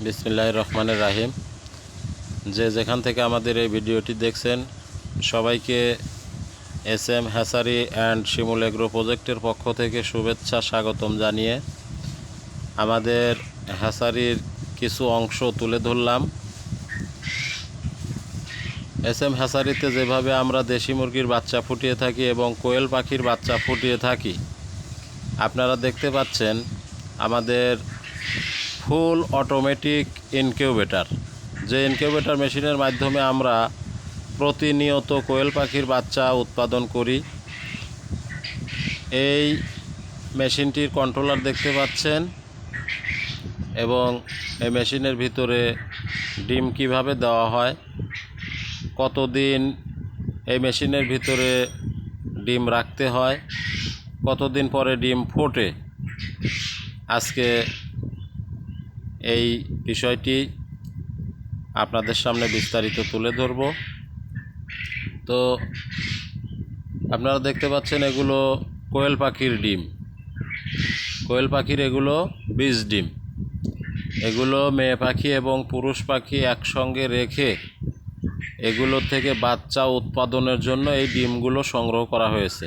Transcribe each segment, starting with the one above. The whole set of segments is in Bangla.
বিসমিল্লাহির রহমানির রহিম। যে যেখান থেকে আমাদের এই ভিডিওটি দেখছেন সবাইকে SM hatchery and Shimul agro প্রজেক্টের পক্ষ থেকে শুভেচ্ছা স্বাগতম জানিয়ে আমাদের হ্যাচারির কিছু অংশ তুলে ধরলাম। এসএম হ্যাচারিতে যেভাবে আমরা দেশি মুরগির বাচ্চা ফুটিয়ে থাকি এবং কোয়েল পাখির বাচ্চা ফুটিয়ে থাকি, আপনারা দেখতে পাচ্ছেন আমাদের ফুল অটোমেটিক ইনকিউবেটর। যে ইনকিউবেটর মেশিনের মাধ্যমে আমরা প্রতিনিয়ত কোয়েল পাখির বাচ্চা উৎপাদন করি। এই মেশিনটির কন্ট্রোলার দেখতে পাচ্ছেন এবং এই মেশিনের ভিতরে ডিম কিভাবে দেওয়া হয়, কতদিন এই মেশিনের ভিতরে ডিম রাখতে হয়, কতদিন পরে ডিম ফোটে, আজকে এই বিষয়টি আপনাদের সামনে বিস্তারিত তুলে ধরব। তো আপনারা দেখতে পাচ্ছেন এগুলো কোয়েল পাখির ডিম। কোয়েল পাখির এগুলো বীজ ডিম। এগুলো মেয়ে পাখি এবং পুরুষ পাখি একসঙ্গে রেখে এগুলো থেকে বাচ্চা উৎপাদনের জন্য এই ডিমগুলো সংগ্রহ করা হয়েছে।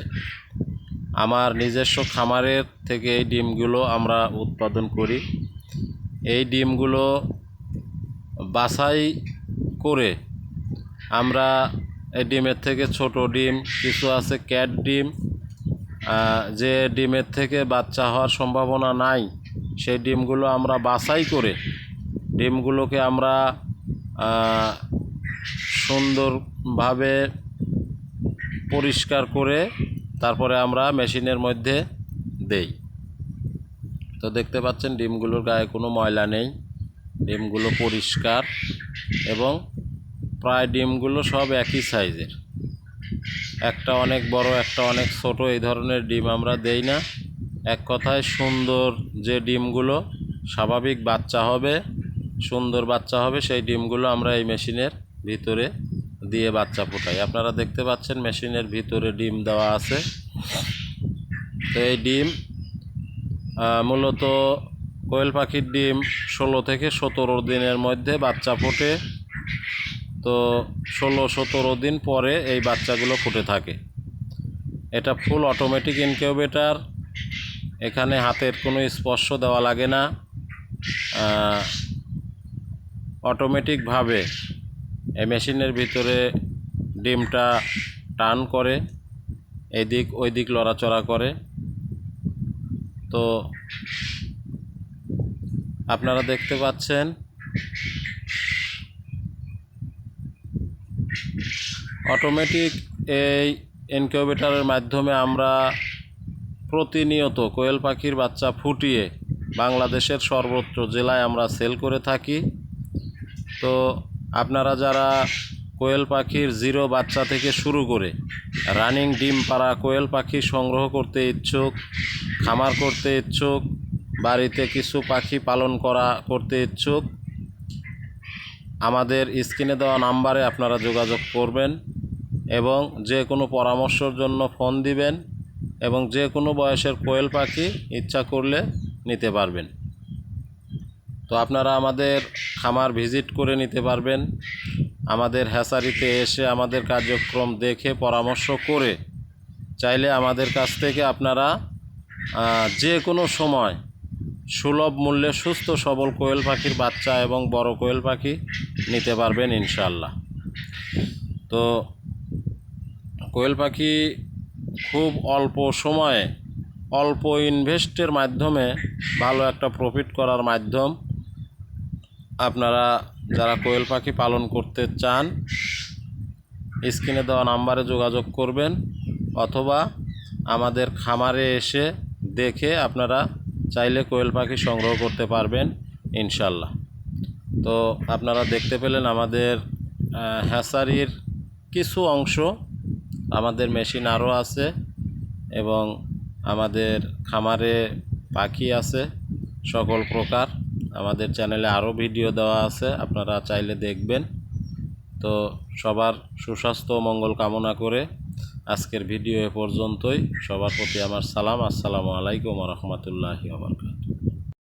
আমার নিজস্ব খামারের থেকে এই ডিমগুলো আমরা উৎপাদন করি। এই ডিমগুলো বাছাই করে আমরা এই ডিমের থেকে ছোট ডিম, কিছু আছে ক্যাট ডিম, যে ডিমের থেকে বাচ্চা হওয়ার সম্ভাবনা নাই, সেই ডিমগুলো আমরা বাছাই করে ডিমগুলোকে আমরা সুন্দরভাবে পরিষ্কার করে তারপরে আমরা মেশিনের মধ্যে দেই। তো দেখতে পাচ্ছেন ডিমগুলোর গায়ে কোনো ময়লা নেই, ডিমগুলো পরিষ্কার এবং প্রায় ডিমগুলো সব একই সাইজের। একটা অনেক বড়, একটা অনেক ছোট, এই ধরনের ডিম আমরা দেই না। এক কথায় সুন্দর যে ডিমগুলো স্বাভাবিক বাচ্চা হবে, সুন্দর বাচ্চা হবে, সেই ডিমগুলো আমরা এই মেশিনের ভিতরে দিয়ে বাচ্চা ফোটাই। আপনারা দেখতে পাচ্ছেন মেশিনের ভিতরে ডিম দেওয়া আছে। তো এই ডিম মূলত কোয়েল পাখির ডিম 16 থেকে 17 দিনের মধ্যে বাচ্চা ফোটে। তো 16-17 দিন পরে এই বাচ্চাগুলো ফুটে থাকে। এটা ফুল অটোমেটিক ইনকিউবেটর। এখানে হাতের কোনো স্পর্শ দেওয়া লাগে না। অটোমেটিকভাবে এই মেশিনের ভিতরে ডিমটা টার্ন করে, এদিক ওই দিক লড়াচড়া করে। তো আপনারা দেখতে পাচ্ছেন অটোমেটিক এই ইনকিউবেটরের মাধ্যমে আমরা প্রতিনিয়ত কোয়েল পাখির বাচ্চা ফুটিয়ে বাংলাদেশের সর্বত্র জেলায় আমরা সেল করে থাকি। তো আপনারা যারা কোয়েল পাখির জিরো বাচ্চা থেকে শুরু করে রানিং ডিম পাড়া কোয়েল পাখি সংগ্রহ করতে ইচ্ছুক, খামার করতে ইচ্ছুক, বাড়িতে কিছু পাখি পালন করতে ইচ্ছুক, আমাদের স্ক্রিনে দেওয়া নাম্বারে আপনারা যোগাযোগ করবেন এবং যে কোনো পরামর্শের জন্য ফোন দিবেন এবং যে কোনো বয়সের কোয়েল পাখি ইচ্ছা করলে নিতে পারবেন। তো আপনারা আমাদের খামার ভিজিট করে নিতে পারবেন। আমাদের হ্যাচারিতে এসে আমাদের কার্যক্রম দেখে পরামর্শ করে চাইলে আমাদের কাছ থেকে আপনারা যে কোনো সময় সুলভ মূল্যে সুস্থ সবল কোয়েল পাখির বাচ্চা এবং বড় কোয়েল পাখি নিতে পারবেন ইনশাল্লাহ। তো কোয়েল পাখি খুব অল্প সময়ে অল্প ইনভেস্টের মাধ্যমে ভালো একটা প্রফিট করার মাধ্যম। আপনারা যারা কোয়েল পাখি পালন করতে চান স্ক্রিনে দেওয়া নাম্বারে যোগাযোগ করবেন অথবা আমাদের খামারে এসে দেখে আপনারা চাইলে কোয়েল পাখি সংগ্রহ করতে পারবেন ইনশাল্লাহ। তো আপনারা দেখতে পেলেন আমাদের হ্যাচারির কিছু অংশ। আমাদের মেশিন আরও আছে এবং আমাদের খামারে পাখি আছে সকল প্রকার। আমাদের চ্যানেলে আরও ভিডিও দেওয়া আছে, আপনারা চাইলে দেখবেন। তো সবার সুস্বাস্থ্য ও মঙ্গল কামনা করে আজকের ভিডিও এ পর্যন্তই। সবার প্রতি আমার সালাম। আসসালামু আলাইকুম ওয়া রাহমাতুল্লাহি ওয়া বারাকাতুহু।